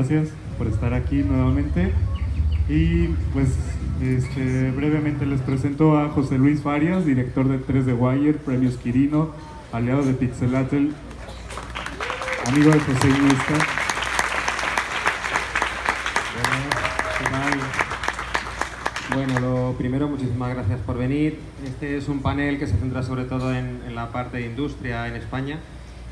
gracias por estar aquí nuevamente. Y pues brevemente les presento a José Luis Farias, director de 3D Wire, Premios Quirino, aliado de Pixelatl, amigo de José Iniesta. Bueno, lo primero, muchísimas gracias por venir. Este es un panel que se centra sobre todo en la parte de industria en España.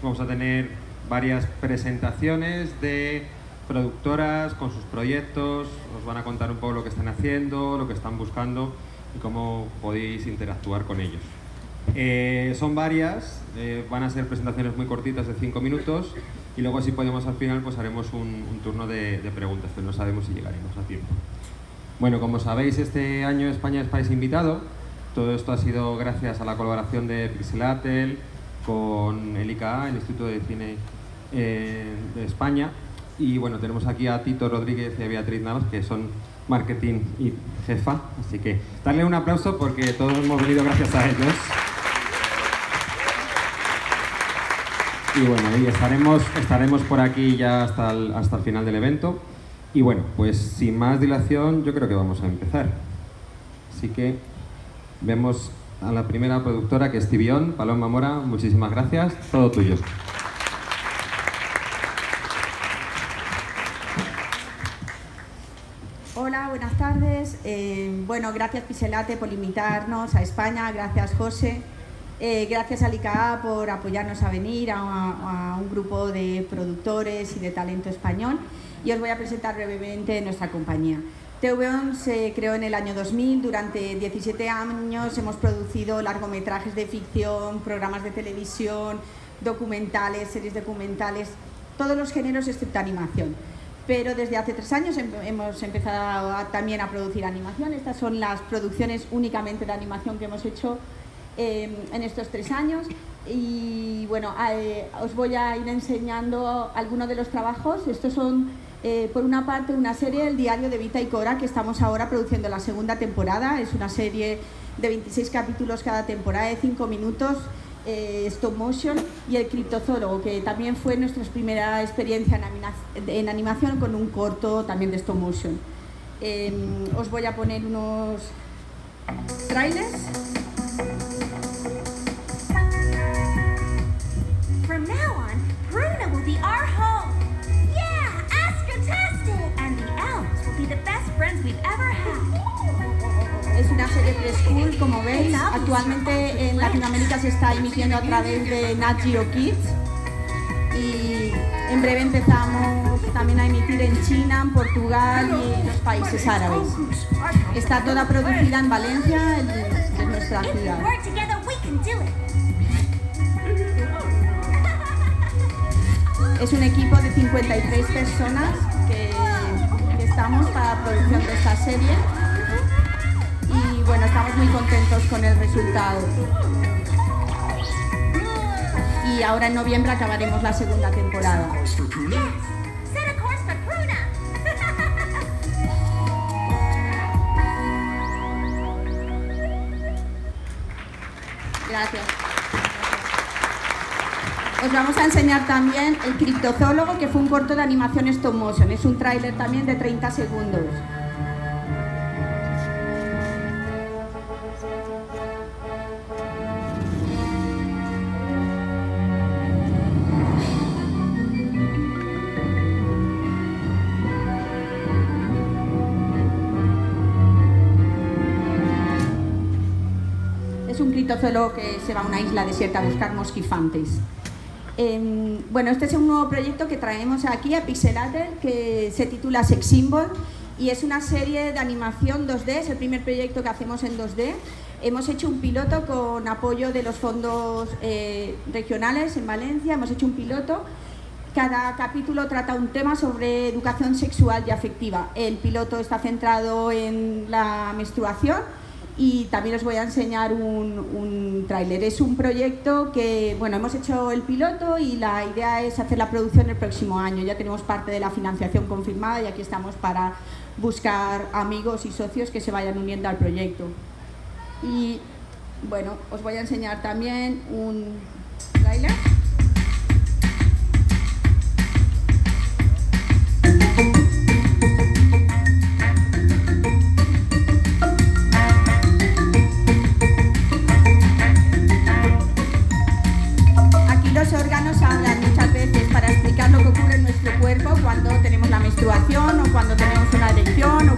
Vamos a tener varias presentaciones de productoras con sus proyectos, os van a contar un poco lo que están haciendo, lo que están buscando y cómo podéis interactuar con ellos. Son varias, van a ser presentaciones muy cortitas de 5 minutos y luego si podemos al final pues haremos un turno de preguntas, pero no sabemos si llegaremos a tiempo. Bueno, como sabéis, este año España es país invitado. Todo esto ha sido gracias a la colaboración de Pixelatl con el ICA, el Instituto de Cine de España. Y bueno, tenemos aquí a Tito Rodríguez y a Beatriz Navas, que son marketing y jefa. Así que darle un aplauso porque todos hemos venido gracias a ellos. Y bueno, y estaremos por aquí ya hasta el final del evento. Y bueno, pues sin más dilación, yo creo que vamos a empezar. Así que vemos a la primera productora, que es Tibión. Paloma Mora, muchísimas gracias. Todo tuyo. Hola, buenas tardes. Bueno, gracias Pixelatl por invitarnos a España, gracias José, gracias al ICA por apoyarnos a venir a un grupo de productores y de talento español. Y os voy a presentar brevemente nuestra compañía. TVON se creó en el año 2000, durante 17 años hemos producido largometrajes de ficción, programas de televisión, documentales, series documentales, todos los géneros excepto animación. Pero desde hace 3 años hemos empezado también a producir animación. Estas son las producciones únicamente de animación que hemos hecho en estos 3 años. Y bueno, os voy a ir enseñando algunos de los trabajos. Estos son, por una parte, una serie, El diario de Vita y Cora, que estamos ahora produciendo la segunda temporada. Es una serie de 26 capítulos cada temporada, de 5 minutos. Stop motion, y El criptozoólogo, que también fue nuestra primera experiencia en animación con un corto también de stop motion. Os voy a poner unos trailers. From now on, Bruna will be our home. Yeah, Astrotastic! And the elves will be the best friends we've ever had. Es una serie preschool, como veis. Actualmente en Latinoamérica se está emitiendo a través de Nat Geo Kids y en breve empezamos también a emitir en China, en Portugal y en los países árabes. Está toda producida en Valencia, en nuestra ciudad. Es un equipo de 53 personas que estamos para la producción de esta serie. Y bueno, estamos muy contentos con el resultado. Y ahora en noviembre acabaremos la segunda temporada. Gracias. Os vamos a enseñar también El criptozoólogo, que fue un corto de animación stop motion. Es un tráiler también de 30 segundos. Es un criptozoólogo que se va a una isla desierta a buscar mosquifantes. Bueno, este es un nuevo proyecto que traemos aquí a Pixelatl, que se titula Sex Symbol, y es una serie de animación 2D, es el primer proyecto que hacemos en 2D. Hemos hecho un piloto con apoyo de los fondos regionales en Valencia, hemos hecho un piloto. Cada capítulo trata un tema sobre educación sexual y afectiva. El piloto está centrado en la menstruación y también os voy a enseñar un tráiler. Es un proyecto que, bueno, hemos hecho el piloto y la idea es hacer la producción el próximo año. Ya tenemos parte de la financiación confirmada y aquí estamos para buscar amigos y socios que se vayan uniendo al proyecto. Y bueno, os voy a enseñar también un tráiler.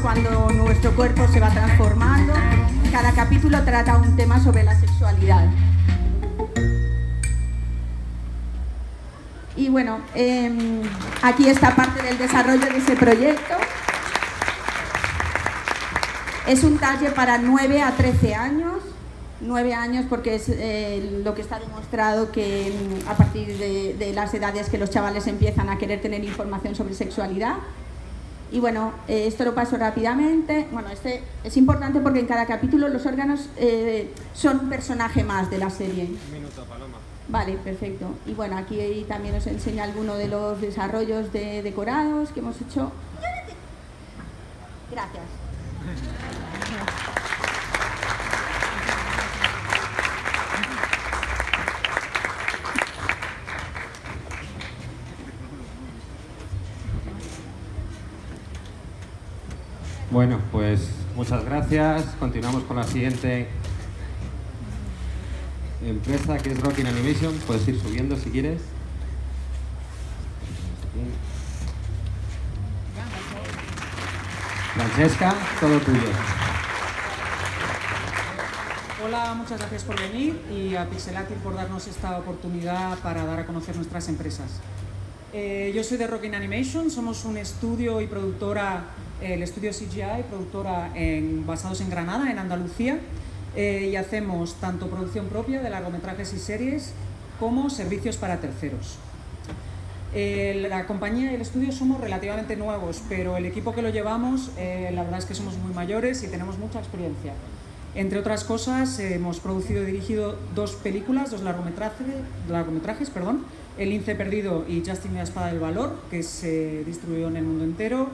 cuando nuestro cuerpo se va transformando. Cada capítulo trata un tema sobre la sexualidad. Y bueno, aquí está parte del desarrollo de ese proyecto. Es un taller para 9 a 13 años. 9 años porque es lo que está demostrado, que a partir de las edades que los chavales empiezan a querer tener información sobre sexualidad. Y bueno, esto lo paso rápidamente. Bueno, este es importante porque en cada capítulo los órganos son un personaje más de la serie. Un minuto, Paloma. Vale, perfecto. Y bueno, aquí también os enseño algunos de los desarrollos de decorados que hemos hecho. Gracias. Bueno, pues muchas gracias. Continuamos con la siguiente empresa, que es Rockin Animation. Puedes ir subiendo si quieres. Francesca, todo tuyo. Hola, muchas gracias por venir y a Pixelatil por darnos esta oportunidad para dar a conocer nuestras empresas. Yo soy de Rockin Animation, somos un estudio y productora, el estudio CGI, productora basados en Granada, en Andalucía, y hacemos tanto producción propia de largometrajes y series como servicios para terceros. La compañía y el estudio somos relativamente nuevos, pero el equipo que lo llevamos, la verdad es que somos muy mayores y tenemos mucha experiencia. Entre otras cosas, hemos producido y dirigido 2 películas, 2 largometrajes, El lince perdido y Justin y la espada del valor, que se distribuyó en el mundo entero,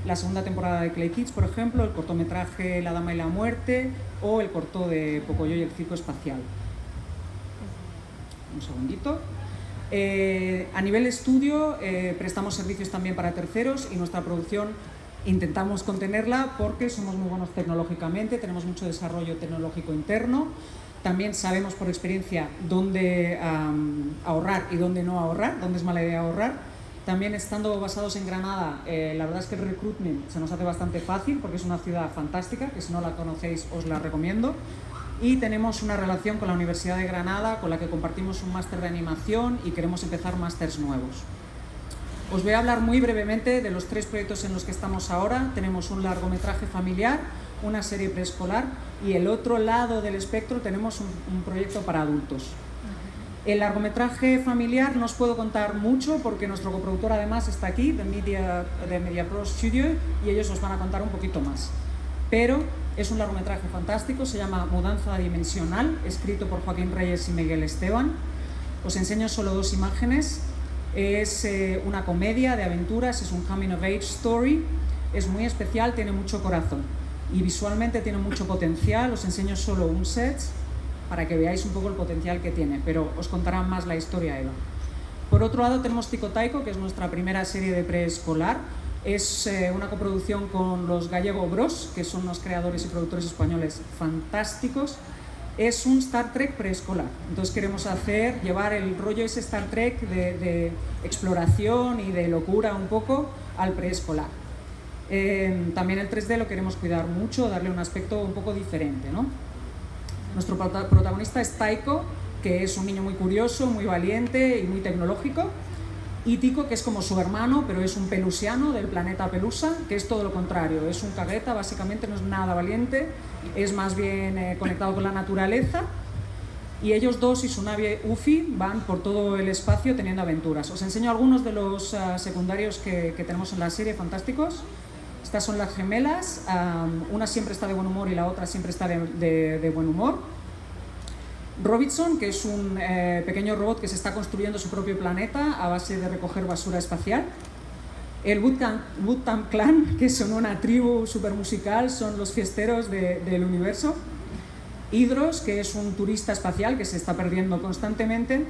la segunda temporada de Clay Kids, por ejemplo, el cortometraje La dama y la muerte o el corto de Pocoyo y el circo espacial. Un segundito. A nivel estudio, prestamos servicios también para terceros y nuestra producción intentamos contenerla porque somos muy buenos tecnológicamente, tenemos mucho desarrollo tecnológico interno. También sabemos por experiencia dónde ahorrar y dónde no ahorrar, dónde es mala idea ahorrar. También estando basados en Granada, la verdad es que el recruitment se nos hace bastante fácil porque es una ciudad fantástica, que si no la conocéis os la recomiendo. Y tenemos una relación con la Universidad de Granada con la que compartimos un máster de animación y queremos empezar másters nuevos. Os voy a hablar muy brevemente de los 3 proyectos en los que estamos ahora. Tenemos un largometraje familiar, una serie preescolar y el otro lado del espectro tenemos un proyecto para adultos. El largometraje familiar no os puedo contar mucho porque nuestro coproductor además está aquí, de Media Pro Studio, y ellos os van a contar un poquito más. Pero es un largometraje fantástico, se llama Mudanza Dimensional, escrito por Joaquín Reyes y Miguel Esteban. Os enseño solo 2 imágenes. Es una comedia de aventuras, es un coming of age story, es muy especial, tiene mucho corazón y visualmente tiene mucho potencial. Os enseño solo un set para que veáis un poco el potencial que tiene, pero os contará más la historia Eva. Por otro lado tenemos Tico Taiko, que es nuestra primera serie de preescolar. Es una coproducción con los Gallego Bros, que son unos creadores y productores españoles fantásticos. Es un Star Trek preescolar, entonces queremos llevar el rollo ese Star Trek de exploración y de locura un poco al preescolar. También el 3D lo queremos cuidar mucho, darle un aspecto un poco diferente, ¿no? Nuestro protagonista es Taiko, que es un niño muy curioso, muy valiente y muy tecnológico. Y Tico, que es como su hermano, pero es un pelusiano del planeta Pelusa, que es todo lo contrario, es un cagueta, básicamente no es nada valiente, es más bien conectado con la naturaleza. Y ellos dos y su nave Ufi van por todo el espacio teniendo aventuras. Os enseño algunos de los secundarios que tenemos en la serie, fantásticos. Estas son las gemelas, una siempre está de buen humor y la otra siempre está de buen humor. Robinson, que es un pequeño robot que se está construyendo su propio planeta a base de recoger basura espacial. El Wu-Tang Clan, que son una tribu súper musical, son los fiesteros del universo. Hydros, que es un turista espacial que se está perdiendo constantemente.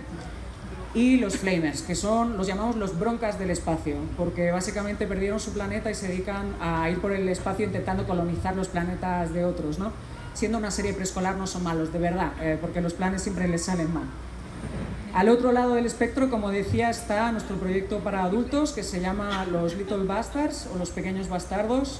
Y los Flamers, que los llamamos los broncas del espacio, porque básicamente perdieron su planeta y se dedican a ir por el espacio intentando colonizar los planetas de otros, ¿no? Siendo una serie preescolar no son malos, de verdad, porque los planes siempre les salen mal. Al otro lado del espectro, como decía, está nuestro proyecto para adultos que se llama Los Little Bastards o Los Pequeños Bastardos.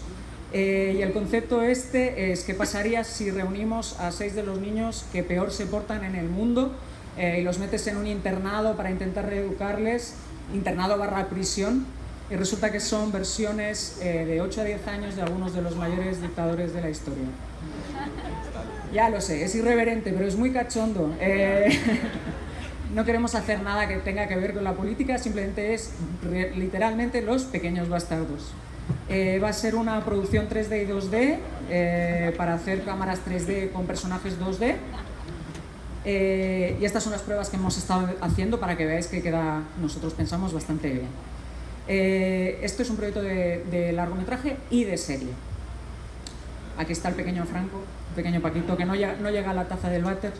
Y el concepto este es: ¿qué pasaría si reunimos a 6 de los niños que peor se portan en el mundo y los metes en un internado para intentar reeducarles, internado / prisión, y resulta que son versiones de 8 a 10 años de algunos de los mayores dictadores de la historia? Ya lo sé, es irreverente, pero es muy cachondo. No queremos hacer nada que tenga que ver con la política, simplemente es literalmente Los Pequeños Bastardos. Va a ser una producción 3D y 2D para hacer cámaras 3D con personajes 2D. Y estas son las pruebas que hemos estado haciendo para que veáis que queda, nosotros pensamos, bastante bien. Esto es un proyecto de largometraje y de serie. Aquí está el pequeño Franco, el pequeño Paquito, que no llega a la taza del váter.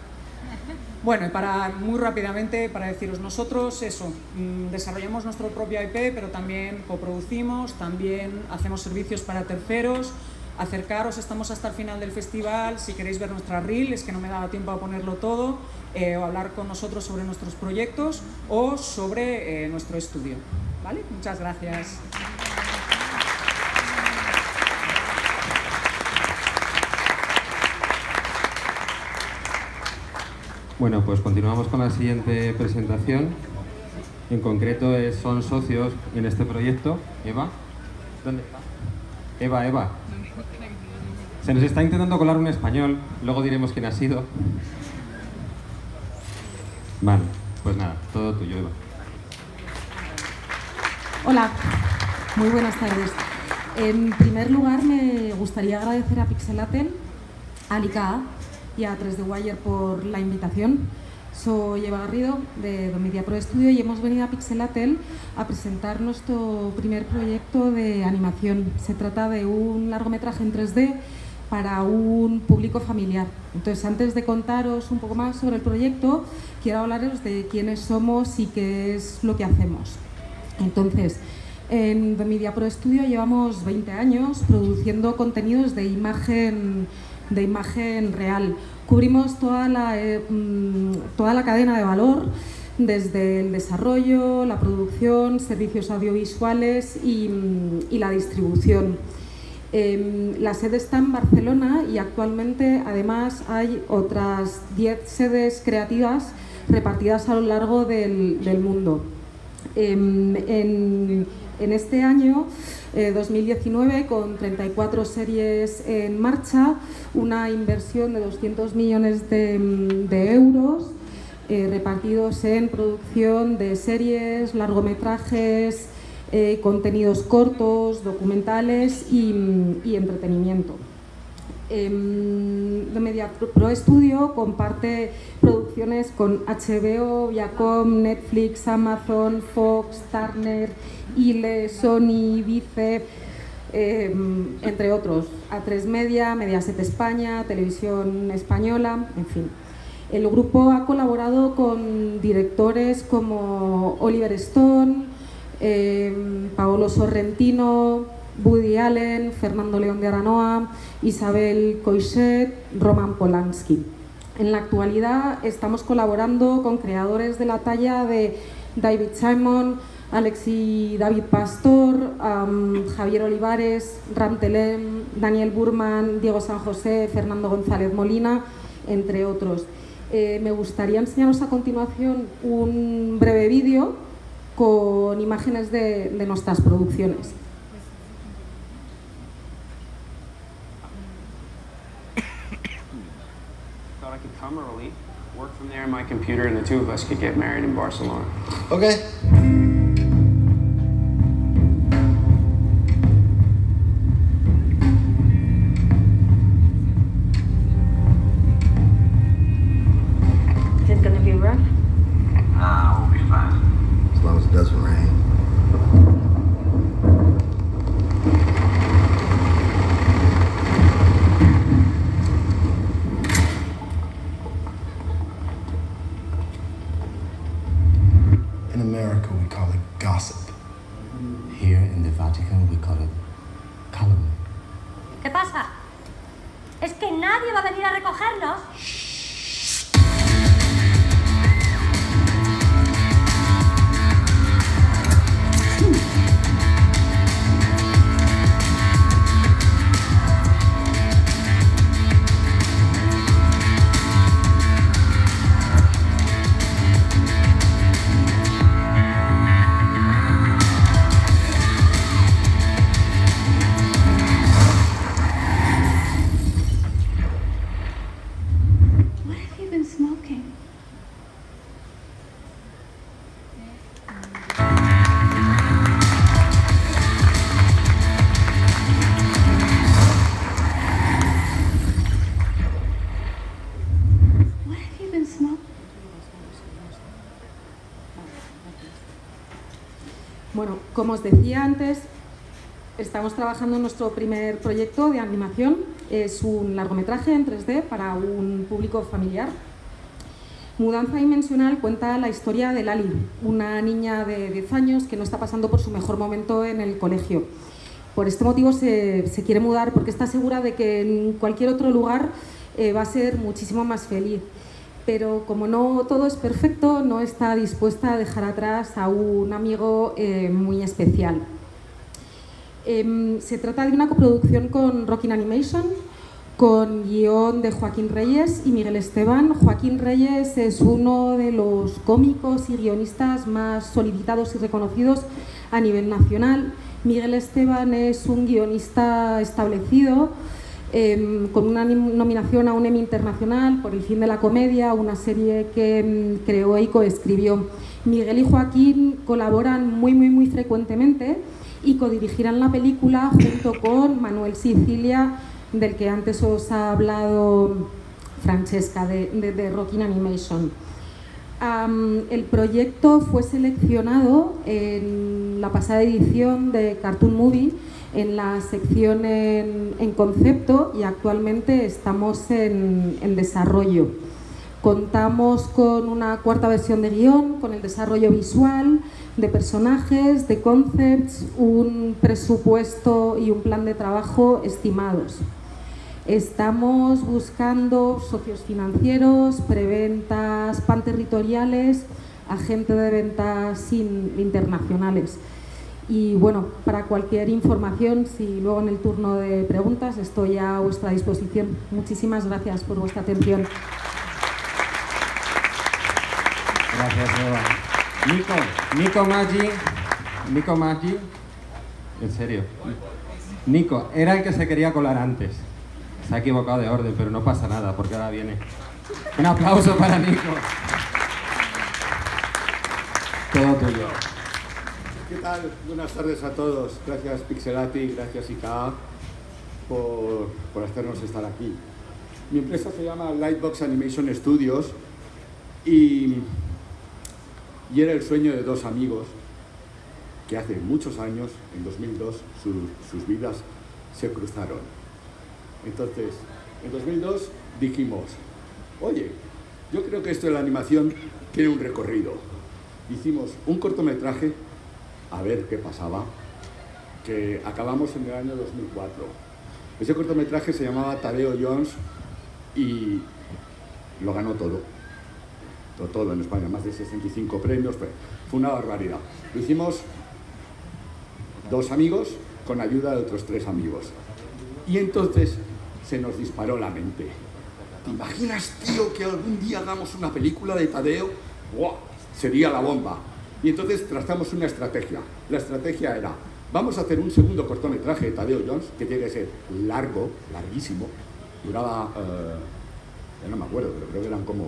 Bueno, y muy rápidamente, para deciros, nosotros desarrollamos nuestro propio IP, pero también coproducimos, también hacemos servicios para terceros. Acercaros, estamos hasta el final del festival, si queréis ver nuestra reel, es que no me daba tiempo a ponerlo todo, o hablar con nosotros sobre nuestros proyectos o sobre nuestro estudio. ¿Vale? Muchas gracias. Bueno, pues continuamos con la siguiente presentación. En concreto son socios en este proyecto. Eva, ¿dónde está? Eva. Se nos está intentando colar un español, luego diremos quién ha sido. Vale, pues nada, todo tuyo, Eva. Hola, muy buenas tardes. En primer lugar, me gustaría agradecer a Pixelatel, a ICA y a 3D Wire por la invitación. Soy Eva Garrido, de Domedia Pro Studio, y hemos venido a Pixelatel a presentar nuestro primer proyecto de animación. Se trata de un largometraje en 3D para un público familiar. Entonces, antes de contaros un poco más sobre el proyecto, quiero hablaros de quiénes somos y qué es lo que hacemos. Entonces, en Domedia Pro Studio llevamos 20 años produciendo contenidos de imagen real. Cubrimos toda la cadena de valor, desde el desarrollo, la producción, servicios audiovisuales y la distribución. La sede está en Barcelona y actualmente además hay otras 10 sedes creativas repartidas a lo largo del mundo. En este año 2019, con 34 series en marcha, una inversión de 200 millones de euros repartidos en producción de series, largometrajes, contenidos cortos, documentales y entretenimiento. Domedia Pro Studio comparte producciones con HBO, Viacom, Netflix, Amazon, Fox, Turner, ILE, Sony, Vice, entre otros, A3 Media, Mediaset España, Televisión Española, en fin. El grupo ha colaborado con directores como Oliver Stone, Paolo Sorrentino, Woody Allen, Fernando León de Aranoa, Isabel Coixet, Roman Polanski. En la actualidad estamos colaborando con creadores de la talla de David Simon, Alexi David Pastor, Javier Olivares, Ram Telem, Daniel Burman, Diego San José, Fernando González Molina, entre otros. Me gustaría enseñaros a continuación un breve vídeo con imágenes de nuestras producciones. Thought I could come early, work from there on my computer, and the two of us could get married in Barcelona. Okay. Is it gonna be rough? Nah, we'll be fine. As long as it doesn't rain. In America, we call it gossip. Here in the Vatican, we call it calumny. ¿Qué pasa? ¿Es que nadie va a venir a recogernos? como os decía antes, estamos trabajando en nuestro primer proyecto de animación. Es un largometraje en 3D para un público familiar. Mudanza Dimensional cuenta la historia de Lali, una niña de 10 años que no está pasando por su mejor momento en el colegio. Por este motivo se quiere mudar porque está segura de que en cualquier otro lugar va a ser muchísimo más feliz. Pero como no todo es perfecto, no está dispuesta a dejar atrás a un amigo muy especial. Se trata de una coproducción con Rockin Animation, con guión de Joaquín Reyes y Miguel Esteban. Joaquín Reyes es uno de los cómicos y guionistas más solicitados y reconocidos a nivel nacional. Miguel Esteban es un guionista establecido, con una nominación a un Emmy Internacional por El fin de la comedia, una serie que creó y coescribió. Miguel y Joaquín colaboran muy frecuentemente y codirigirán la película junto con Manuel Sicilia, del que antes os ha hablado Francesca, de Rockin Animation. El proyecto fue seleccionado en la pasada edición de Cartoon Movie en la sección en concepto y actualmente estamos en desarrollo. Contamos con una cuarta versión de guión, con el desarrollo visual, de personajes, de concepts, un presupuesto y un plan de trabajo estimados. Estamos buscando socios financieros, preventas panterritoriales, agentes de ventas internacionales. Y bueno, para cualquier información, si luego en el turno de preguntas estoy a vuestra disposición. Muchísimas gracias por vuestra atención. Gracias, Eva. Nico Maggi, en serio. Nico, era el que se quería colar antes. Se ha equivocado de orden, pero no pasa nada, porque ahora viene. Un aplauso para Nico. Todo tuyo. ¿Qué tal? Buenas tardes a todos. Gracias Pixelati, gracias IKA por hacernos estar aquí. Mi empresa se llama Lightbox Animation Studios y era el sueño de dos amigos que hace muchos años, en 2002, sus vidas se cruzaron. Entonces, en 2002 dijimos, oye, yo creo que esto de la animación tiene un recorrido. Hicimos un cortometraje, a ver qué pasaba, que acabamos en el año 2004. Ese cortometraje se llamaba Tadeo Jones y lo ganó todo en España, más de 65 premios, fue una barbaridad. Lo hicimos dos amigos con ayuda de otros tres amigos. Y entonces se nos disparó la mente. ¿Te imaginas, tío, que algún día hagamos una película de Tadeo? ¡Wow! Sería la bomba. Y entonces trazamos una estrategia. La estrategia era, vamos a hacer un segundo cortometraje de Tadeo Jones, que tiene que ser largo, larguísimo, duraba, ya no me acuerdo, pero creo que eran como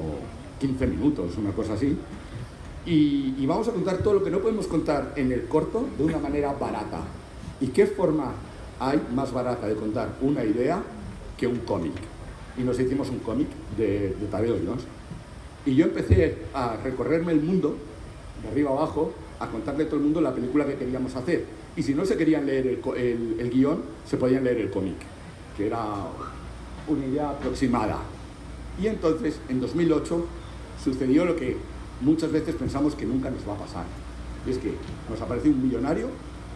15 minutos, una cosa así. Y vamos a contar todo lo que no podemos contar en el corto de una manera barata. ¿Y qué forma hay más barata de contar una idea que un cómic? Y nos hicimos un cómic de Tadeo Jones. Y yo empecé a recorrerme el mundo, de arriba abajo, a contarle a todo el mundo la película que queríamos hacer. Y si no se querían leer el guión, se podían leer el cómic, que era una idea aproximada. Y entonces, en 2008, sucedió lo que muchas veces pensamos que nunca nos va a pasar. Y es que nos apareció un millonario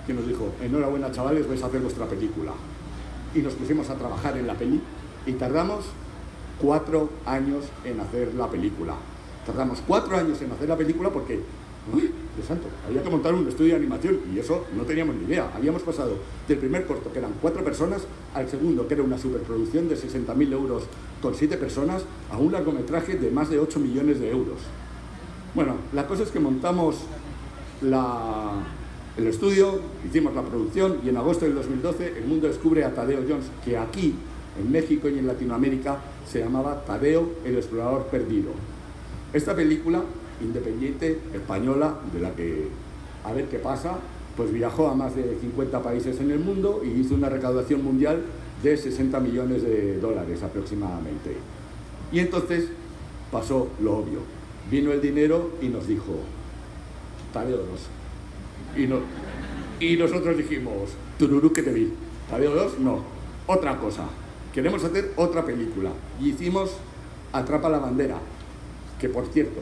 que nos dijo, enhorabuena chavales, vais a hacer vuestra película. Y nos pusimos a trabajar en la peli y tardamos 4 años en hacer la película. Tardamos 4 años en hacer la película porque, ¡uy, Dios santo!, había que montar un estudio de animación y eso no teníamos ni idea. Habíamos pasado del primer corto, que eran 4 personas, al segundo, que era una superproducción de 60.000 euros con 7 personas, a un largometraje de más de 8 millones de euros. Bueno, la cosa es que montamos el estudio, hicimos la producción y en agosto del 2012 el mundo descubre a Tadeo Jones, que aquí, en México y en Latinoamérica, se llamaba Tadeo el explorador perdido. Esta película independiente, española, de la que, a ver qué pasa, pues viajó a más de 50 países en el mundo y hizo una recaudación mundial de 60 millones de dólares aproximadamente. Y entonces pasó lo obvio. Vino el dinero y nos dijo, Tadeo 2. Y nosotros dijimos, tururú que te vi. Tadeo 2, no. Otra cosa. Queremos hacer otra película. Y hicimos Atrapa la bandera. Que por cierto,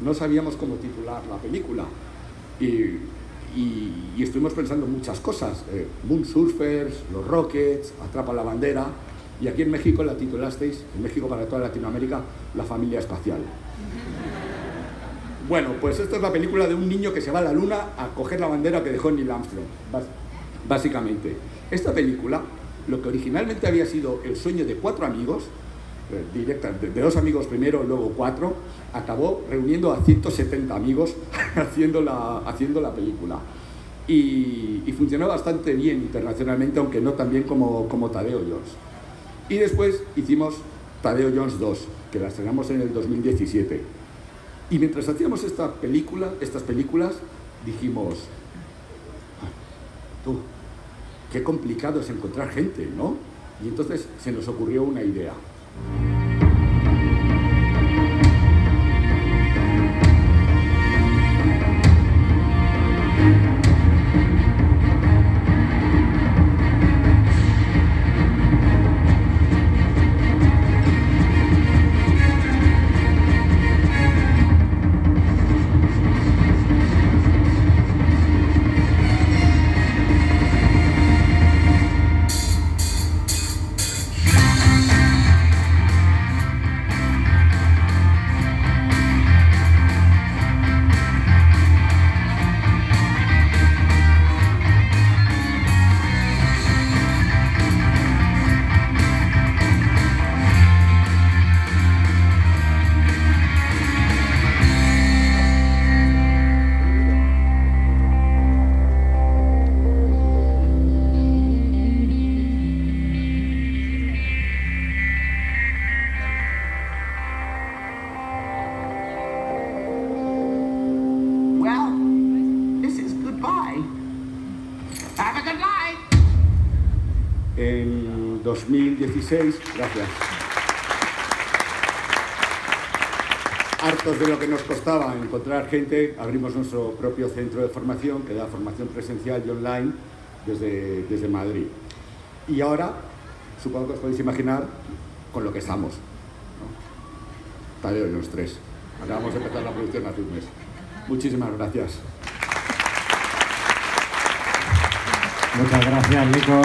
no sabíamos cómo titular la película. Y estuvimos pensando muchas cosas. Moonsurfers, Los Rockets, Atrapa la bandera. Y aquí en México la titulasteis, en México para toda Latinoamérica, La familia espacial. Bueno, pues esta es la película de un niño que se va a la luna a coger la bandera que dejó Neil Armstrong, básicamente. Esta película, lo que originalmente había sido el sueño de 4 amigos, de 2 amigos primero, luego 4, acabó reuniendo a 170 amigos haciendo la película. Y funcionó bastante bien internacionalmente, aunque no tan bien como Tadeo Jones. Y después hicimos Tadeo Jones 2, que la estrenamos en el 2017. Y mientras hacíamos estas películas, dijimos, tú, qué complicado es encontrar gente, ¿no? Y entonces se nos ocurrió una idea. En 2016, gracias. Hartos de lo que nos costaba encontrar gente, abrimos nuestro propio centro de formación que da formación presencial y online desde Madrid. Y ahora, supongo que os podéis imaginar con lo que estamos, ¿no? Tadeo y los 3. Acabamos de empezar la producción hace un mes. Muchísimas gracias. Muchas gracias, Nico.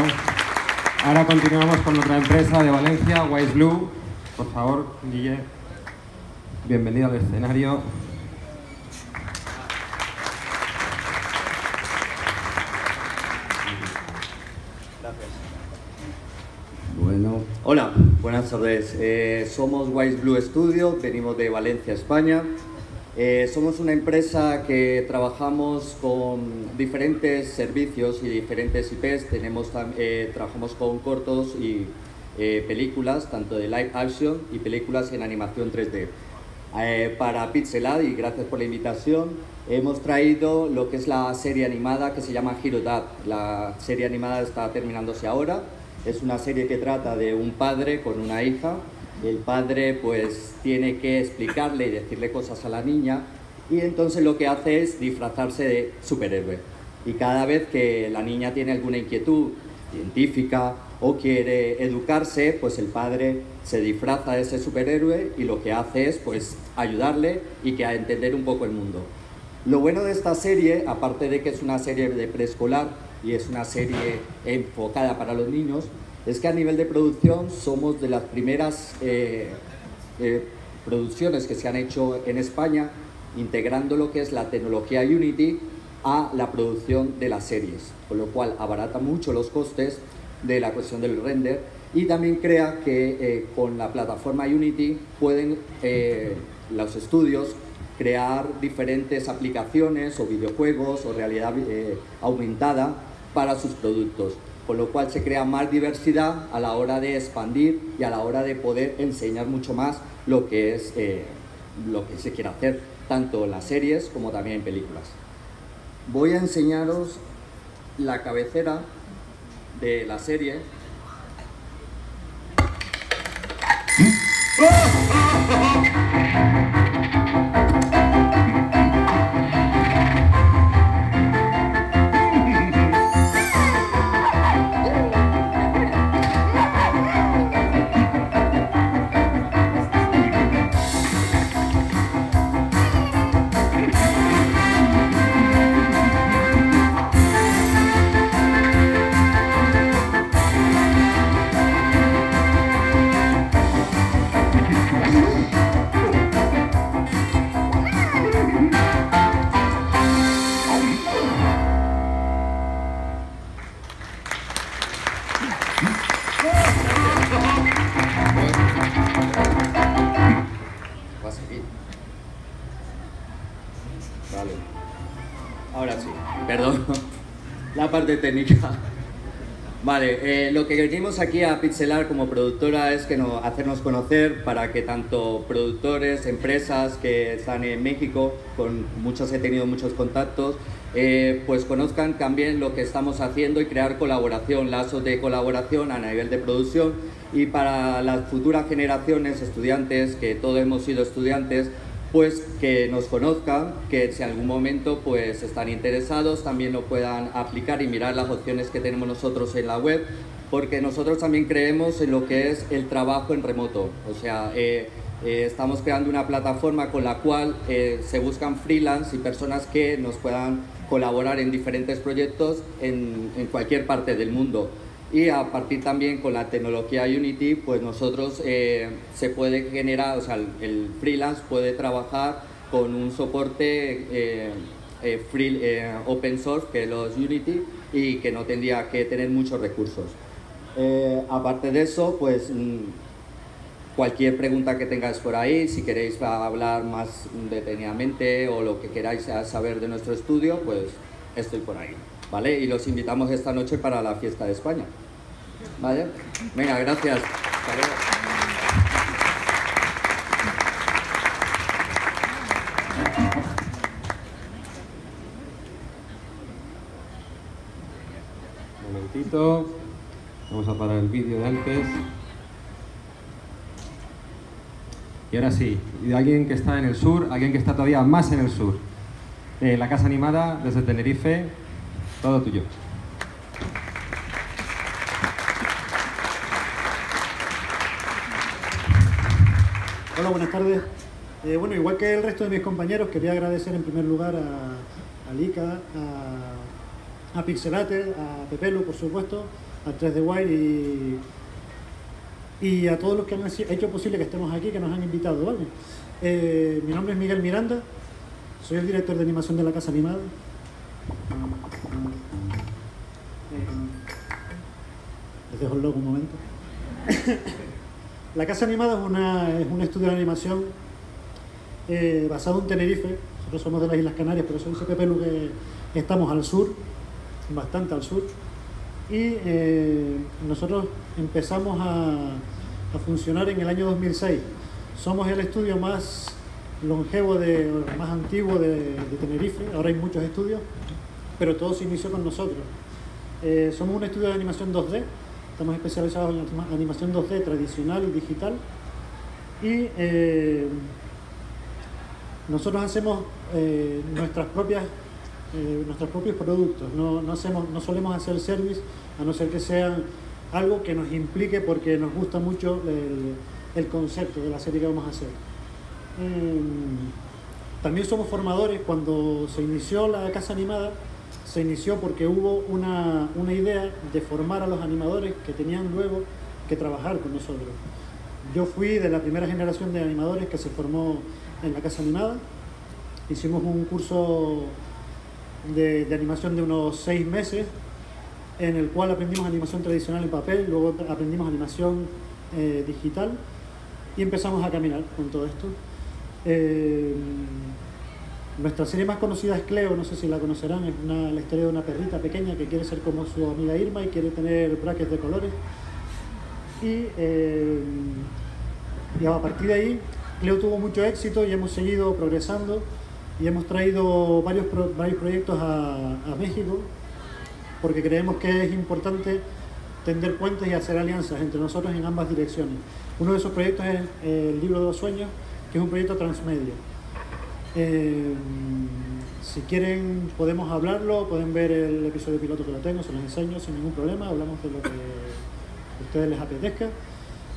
Ahora continuamos con otra empresa de Valencia, Wise Blue. Por favor, Guille, bienvenido al escenario. Gracias. Bueno, hola, buenas tardes. Somos Wise Blue Studio, venimos de Valencia, España. Somos una empresa que trabajamos con diferentes servicios y diferentes IPs. Trabajamos con cortos y películas, tanto de live action y películas en animación 3D. Para Pixelad, y gracias por la invitación, hemos traído lo que es la serie animada que se llama Hero Dad. La serie animada está terminándose ahora. Es una serie que trata de un padre con una hija. El padre pues tiene que explicarle y decirle cosas a la niña, y entonces lo que hace es disfrazarse de superhéroe. Y cada vez que la niña tiene alguna inquietud científica o quiere educarse, pues el padre se disfraza de ese superhéroe y lo que hace es pues ayudarle y que a entender un poco el mundo. Lo bueno de esta serie, aparte de que es una serie de preescolar y es una serie enfocada para los niños, es que a nivel de producción somos de las primeras producciones que se han hecho en España integrando lo que es la tecnología Unity a la producción de las series, con lo cual abarata mucho los costes de la cuestión del render, y también crea que con la plataforma Unity pueden los estudios crear diferentes aplicaciones o videojuegos o realidad aumentada para sus productos, con lo cual se crea más diversidad a la hora de expandir y a la hora de poder enseñar mucho más lo que es lo que se quiere hacer, tanto en las series como también en películas. Voy a enseñaros la cabecera de la serie. Ahora sí, perdón. La parte técnica. Vale, lo que venimos aquí a Pixelar como productora es que hacernos conocer para que tanto productores, empresas que están en México, con muchos he tenido muchos contactos, pues conozcan también lo que estamos haciendo y crear colaboración, lazos de colaboración a nivel de producción, y para las futuras generaciones, estudiantes, que todos hemos sido estudiantes, pues que nos conozcan, que si en algún momento pues están interesados también lo puedan aplicar y mirar las opciones que tenemos nosotros en la web, porque nosotros también creemos en lo que es el trabajo en remoto. O sea, estamos creando una plataforma con la cual se buscan freelance y personas que nos puedan colaborar en diferentes proyectos en cualquier parte del mundo. Y a partir también con la tecnología Unity, pues nosotros se puede generar, o sea, el freelance puede trabajar con un soporte open source, que es los Unity, y que no tendría que tener muchos recursos. Aparte de eso, pues cualquier pregunta que tengáis por ahí, si queréis hablar más detenidamente o lo que queráis saber de nuestro estudio, pues estoy por ahí, ¿vale? Y los invitamos esta noche para la fiesta de España, ¿vale? Venga, gracias. Hasta luego. Un momentito, vamos a parar el vídeo de antes. Y ahora sí, de alguien que está en el sur, alguien que está todavía más en el sur. La Casa Animada, desde Tenerife, todo tuyo. Hola, buenas tardes. Bueno, igual que el resto de mis compañeros, quería agradecer en primer lugar a Lika, a Pixelatel, a Pepelu, por supuesto, a 3D Wire y a todos los que han hecho posible que estemos aquí, que nos han invitado, ¿vale? Mi nombre es Miguel Miranda, soy el director de animación de la Casa Animada. Les dejo el logo un momento. La Casa Animada es un estudio de animación basado en Tenerife. Nosotros somos de las Islas Canarias, pero soy Pepelu, que estamos al sur, bastante al sur. Y nosotros empezamos a funcionar en el año 2006. Somos el estudio más longevo, más antiguo de Tenerife. Ahora hay muchos estudios, pero todo se inició con nosotros. Somos un estudio de animación 2D. Estamos especializados en animación 2D tradicional y digital. Y nosotros hacemos nuestros propios productos. No solemos hacer service, a no ser que sean algo que nos implique porque nos gusta mucho el concepto de la serie que vamos a hacer. También somos formadores. Cuando se inició la Casa Animada, se inició porque hubo una idea de formar a los animadores que tenían luego que trabajar con nosotros. Yo fui de la primera generación de animadores que se formó en la Casa Animada. Hicimos un curso de animación de unos 6 meses, en el cual aprendimos animación tradicional en papel, luego aprendimos animación digital y empezamos a caminar con todo esto. Nuestra serie más conocida es Cleo, no sé si la conocerán, es la historia de una perrita pequeña que quiere ser como su amiga Irma y quiere tener brackets de colores. Y a partir de ahí, Cleo tuvo mucho éxito y hemos seguido progresando y hemos traído varios proyectos a México, porque creemos que es importante tender puentes y hacer alianzas entre nosotros en ambas direcciones. Uno de esos proyectos es el Libro de los Sueños, que es un proyecto transmedia. Si quieren podemos hablarlo, pueden ver el episodio piloto que lo tengo, se los enseño sin ningún problema, hablamos de lo que a ustedes les apetezca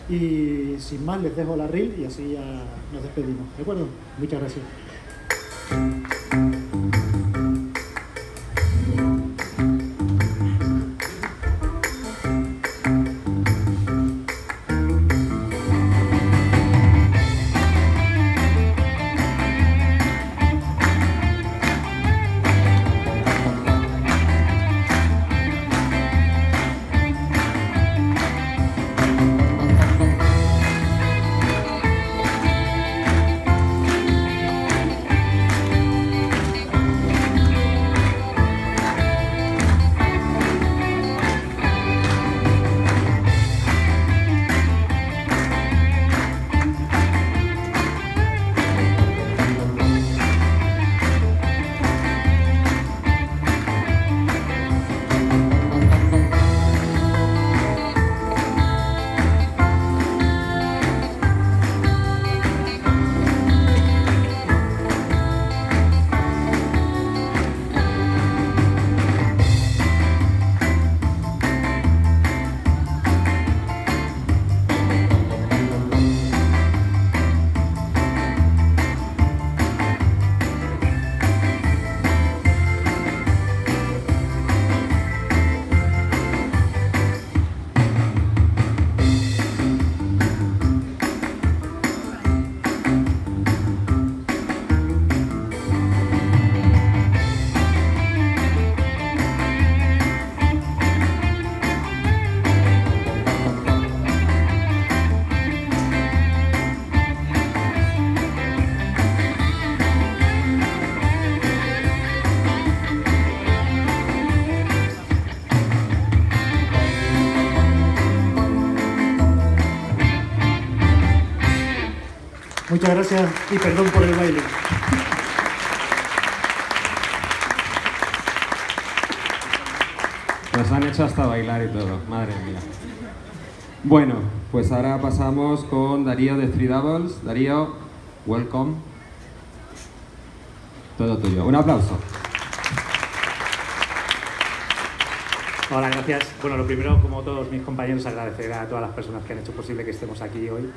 y sin más les dejo la reel y así ya nos despedimos, ¿de acuerdo? Muchas gracias. Muchas gracias y perdón por el baile. Nos han hecho hasta bailar y todo, madre mía. Bueno, pues ahora pasamos con Darío de Three Doubles. Darío, welcome. Todo tuyo. Un aplauso. Hola, gracias. Bueno, lo primero, como todos mis compañeros, agradecer a todas las personas que han hecho posible que estemos aquí hoy.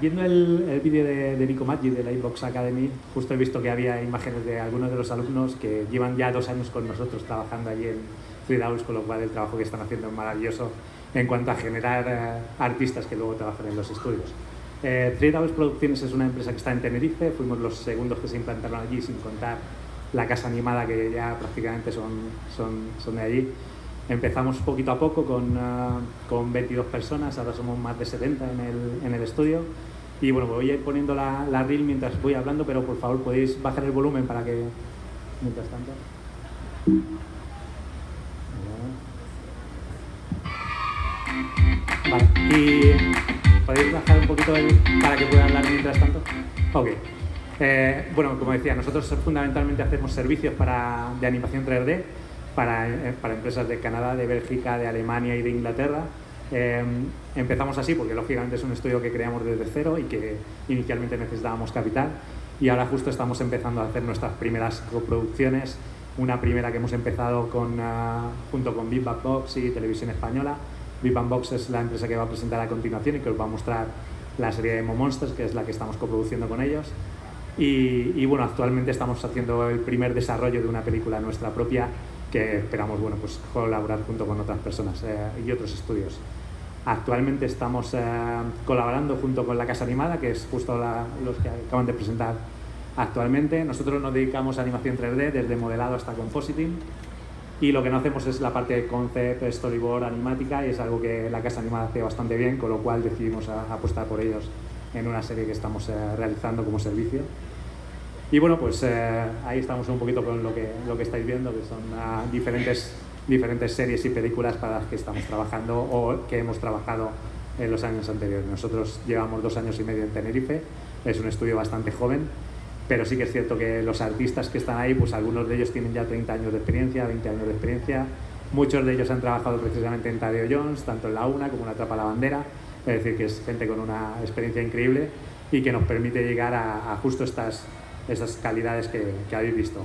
Viendo el vídeo de Nico Maggi de Lightbox Academy, justo he visto que había imágenes de algunos de los alumnos que llevan ya 2 años con nosotros trabajando allí en Three Doubles, con lo cual el trabajo que están haciendo es maravilloso en cuanto a generar artistas que luego trabajan en los estudios. Three Doubles Producciones es una empresa que está en Tenerife, fuimos los segundos que se implantaron allí, sin contar la casa animada, que ya prácticamente son de allí. Empezamos poquito a poco con 22 personas, ahora somos más de 70 en el estudio. Y bueno, voy a ir poniendo la reel mientras voy hablando, pero por favor podéis bajar el volumen para que... Mientras tanto... Vale, y podéis bajar un poquito para que pueda hablar mientras tanto. Ok. Bueno, como decía, nosotros fundamentalmente hacemos servicios de animación 3D para empresas de Canadá, de Bélgica, de Alemania y de Inglaterra. Empezamos así porque lógicamente es un estudio que creamos desde cero y que inicialmente necesitábamos capital, y ahora justo estamos empezando a hacer nuestras primeras coproducciones. Una primera que hemos empezado junto con Big Bang Box y Televisión Española. Big Bang Box es la empresa que va a presentar a continuación y que os va a mostrar la serie de Mo Monsters, que es la que estamos coproduciendo con ellos. Y bueno, actualmente estamos haciendo el primer desarrollo de una película nuestra propia, que esperamos, bueno, pues colaborar junto con otras personas y otros estudios. Actualmente estamos colaborando junto con la Casa Animada, que es justo los que acaban de presentar actualmente. Nosotros nos dedicamos a animación 3D, desde modelado hasta compositing, y lo que no hacemos es la parte de concept, storyboard, animática, y es algo que la Casa Animada hace bastante bien, con lo cual decidimos apostar por ellos en una serie que estamos realizando como servicio. Y bueno, pues ahí estamos un poquito con lo que estáis viendo, que son diferentes series y películas para las que estamos trabajando o que hemos trabajado en los años anteriores. Nosotros llevamos 2 años y medio en Tenerife, es un estudio bastante joven, pero sí que es cierto que los artistas que están ahí, pues algunos de ellos tienen ya 30 años de experiencia, 20 años de experiencia. Muchos de ellos han trabajado precisamente en Tadeo Jones, tanto en La Una como en Atrapa la Bandera. Es decir, que es gente con una experiencia increíble y que nos permite llegar a justo esas calidades que habéis visto.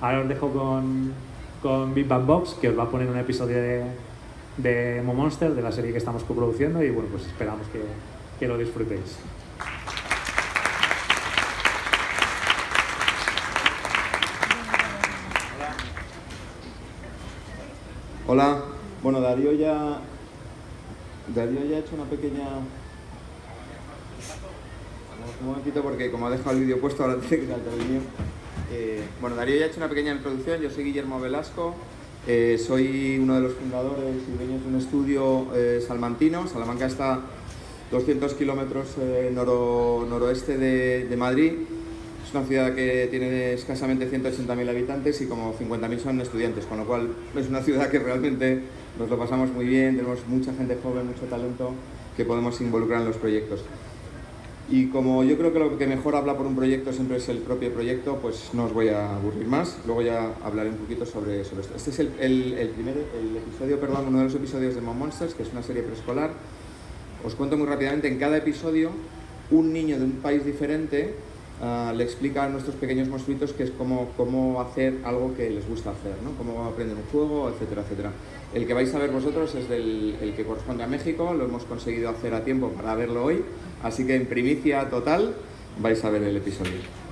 Ahora os dejo con Big Bang Box, que os va a poner un episodio de Mo Monsters, de la serie que estamos coproduciendo, y bueno, pues esperamos que lo disfrutéis. Hola, bueno, Darío ya ha hecho una pequeña... Un momentito, porque como ha dejado el vídeo puesto, ahora tiene que saltar el mío. Bueno, Darío ya ha hecho una pequeña introducción. Yo soy Guillermo Velasco, soy uno de los fundadores y dueños de un estudio salmantino. Salamanca está 200 kilómetros noroeste de Madrid. Es una ciudad que tiene escasamente 180.000 habitantes y como 50.000 son estudiantes, con lo cual es una ciudad que realmente nos lo pasamos muy bien, tenemos mucha gente joven, mucho talento que podemos involucrar en los proyectos. Y como yo creo que lo que mejor habla por un proyecto siempre es el propio proyecto, pues no os voy a aburrir más, luego ya hablaré un poquito sobre esto. Este es uno de los episodios de Mo Monsters, que es una serie preescolar. Os cuento muy rápidamente, en cada episodio un niño de un país diferente le explica a nuestros pequeños monstruitos que es cómo hacer algo que les gusta hacer, ¿no? Cómo aprender un juego, etcétera, etcétera. El que vais a ver vosotros es el que corresponde a México, lo hemos conseguido hacer a tiempo para verlo hoy, así que en primicia total vais a ver el episodio.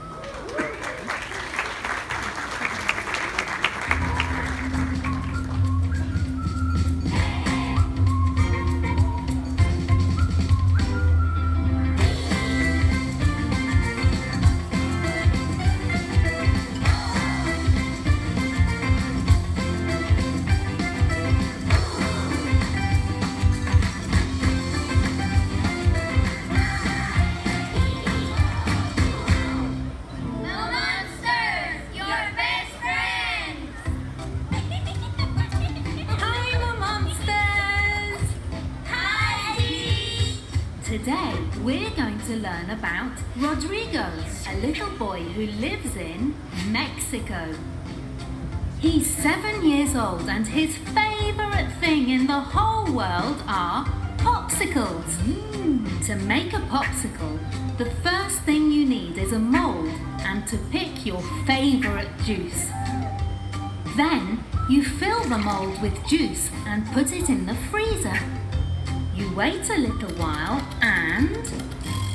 Today, we're going to learn about Rodrigo, a little boy who lives in Mexico. He's 7 years old and his favourite thing in the whole world are popsicles. To make a popsicle, the first thing you need is a mould and to pick your favourite juice. Then, you fill the mould with juice and put it in the freezer. You wait a little while and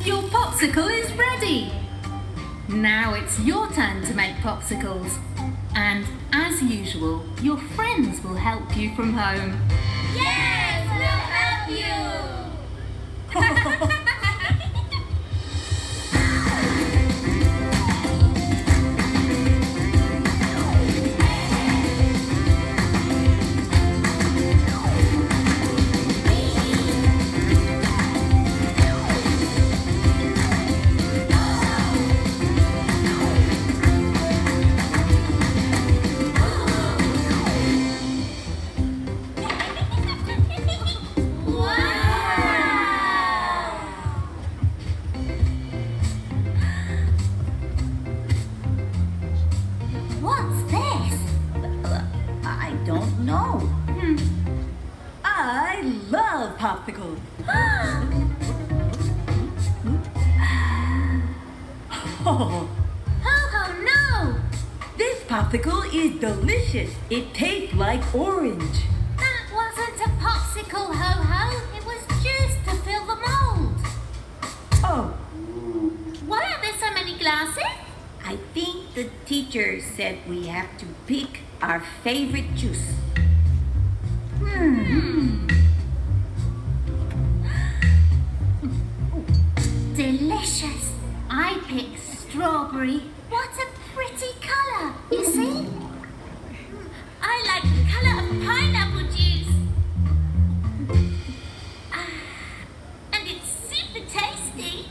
your popsicle is ready. Now it's your turn to make popsicles. And as usual, your friends will help you from home. Yes, we'll help you! Popsicle. Oh no! This popsicle is delicious. It tastes like orange. That wasn't a popsicle, Ho-Ho. It was juice to fill the mold. Oh. Why are there so many glasses? I think the teacher said we have to pick our favorite juice. Delicious. I picked strawberry. What a pretty colour. You see? I like the colour of pineapple juice. And it's super tasty.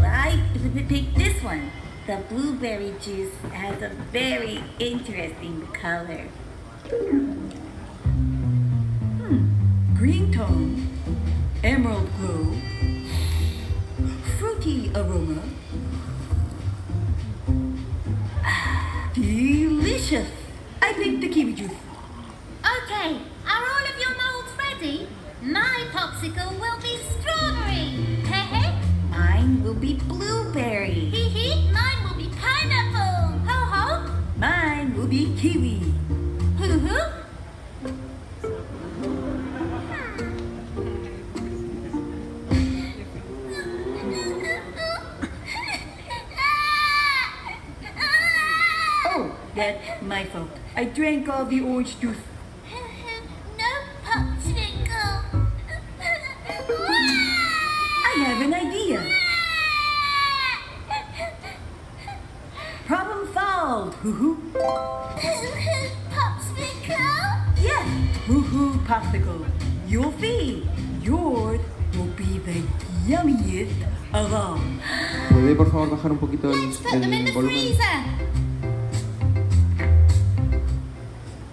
I picked this one. The blueberry juice has a very interesting color. Green tone, emerald glow, fruity aroma. Delicious! I picked the kiwi juice. Okay, are all of your molds ready? My popsicle will be strawberry. Hehe. Mine will be blueberry. Hee-hee. Mine will be pineapple. Ho-ho. Mine will be kiwi. Hoo-hoo. That's my fault. I drank all the orange juice. No popsicle. I have an idea. Problem solved. Hoo-hoo. Popsicle? Yes. Hoo-hoo popsicle. You'll see. Yours will be the yummiest of all. ¿Puede por favor bajar un poquito el volumen?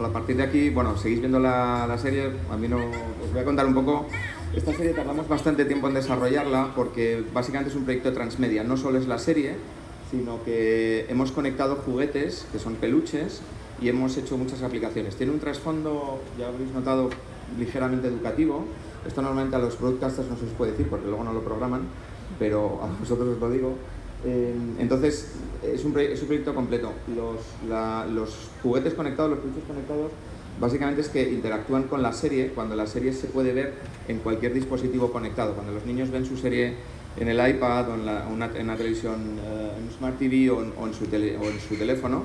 A partir de aquí, bueno, seguís viendo la serie, a mí no... Os voy a contar un poco. Esta serie tardamos bastante tiempo en desarrollarla porque básicamente es un proyecto transmedia. No solo es la serie, sino que hemos conectado juguetes, que son peluches, y hemos hecho muchas aplicaciones. Tiene un trasfondo, ya habréis notado, ligeramente educativo. Esto normalmente a los broadcasters no se os puede decir porque luego no lo programan, pero a vosotros os lo digo. Entonces, es un proyecto completo. Los juguetes conectados, los peluches conectados, básicamente es que interactúan con la serie cuando la serie se puede ver en cualquier dispositivo conectado. Cuando los niños ven su serie en el iPad o en una televisión, en un Smart TV o en su teléfono,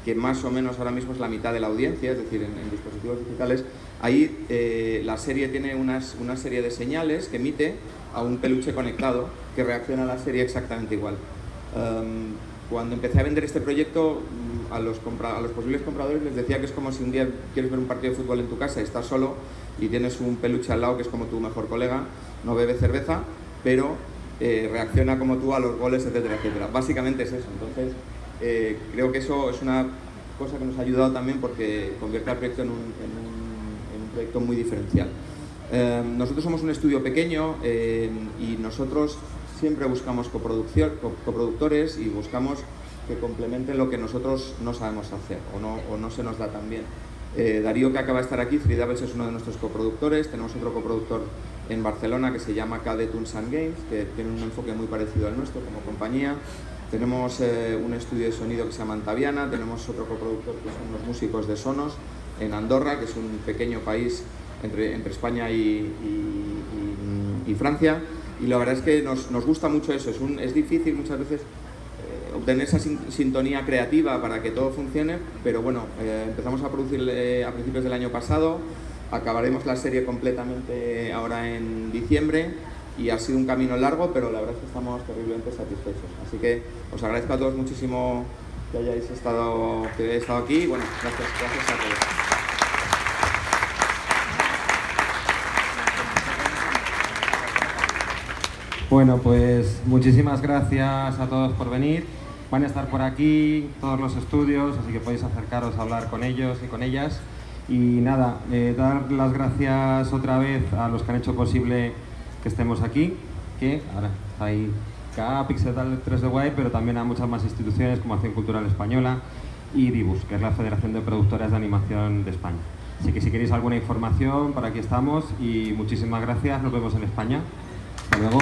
que más o menos ahora mismo es la mitad de la audiencia, es decir, en dispositivos digitales, ahí la serie tiene una serie de señales que emite a un peluche conectado que reacciona a la serie exactamente igual. Cuando empecé a vender este proyecto, a los posibles compradores les decía que es como si un día quieres ver un partido de fútbol en tu casa y estás solo y tienes un peluche al lado que es como tu mejor colega, no bebe cerveza, pero reacciona como tú a los goles, etcétera, etcétera. Básicamente es eso. Entonces, creo que eso es una cosa que nos ha ayudado también porque convierte al proyecto en un proyecto muy diferencial. Nosotros somos un estudio pequeño y nosotros siempre buscamos coproductores y buscamos que complementen lo que nosotros no sabemos hacer o no se nos da tan bien. Darío, que acaba de estar aquí, 3Doubles es uno de nuestros coproductores. Tenemos otro coproductor en Barcelona que se llama KD Tunes and Games, que tiene un enfoque muy parecido al nuestro como compañía. Tenemos un estudio de sonido que se llama Antaviana. Tenemos otro coproductor que son los músicos de Sonos en Andorra, que es un pequeño país entre España y Francia. Y la verdad es que nos gusta mucho eso. Es difícil muchas veces obtener esa sintonía creativa para que todo funcione, pero bueno, empezamos a producir a principios del año pasado, acabaremos la serie completamente ahora en diciembre y ha sido un camino largo, pero la verdad es que estamos terriblemente satisfechos. Así que os agradezco a todos muchísimo que hayáis estado aquí y bueno, gracias a todos. Bueno, pues muchísimas gracias a todos por venir. Van a estar por aquí todos los estudios, así que podéis acercaros a hablar con ellos y con ellas. Y nada, dar las gracias otra vez a los que han hecho posible que estemos aquí, que ahora hay Pixelatel 3D, pero también a muchas más instituciones como Acción Cultural Española y DIBUS, que es la Federación de Productoras de Animación de España. Así que si queréis alguna información, por aquí estamos y muchísimas gracias. Nos vemos en España. Hasta luego.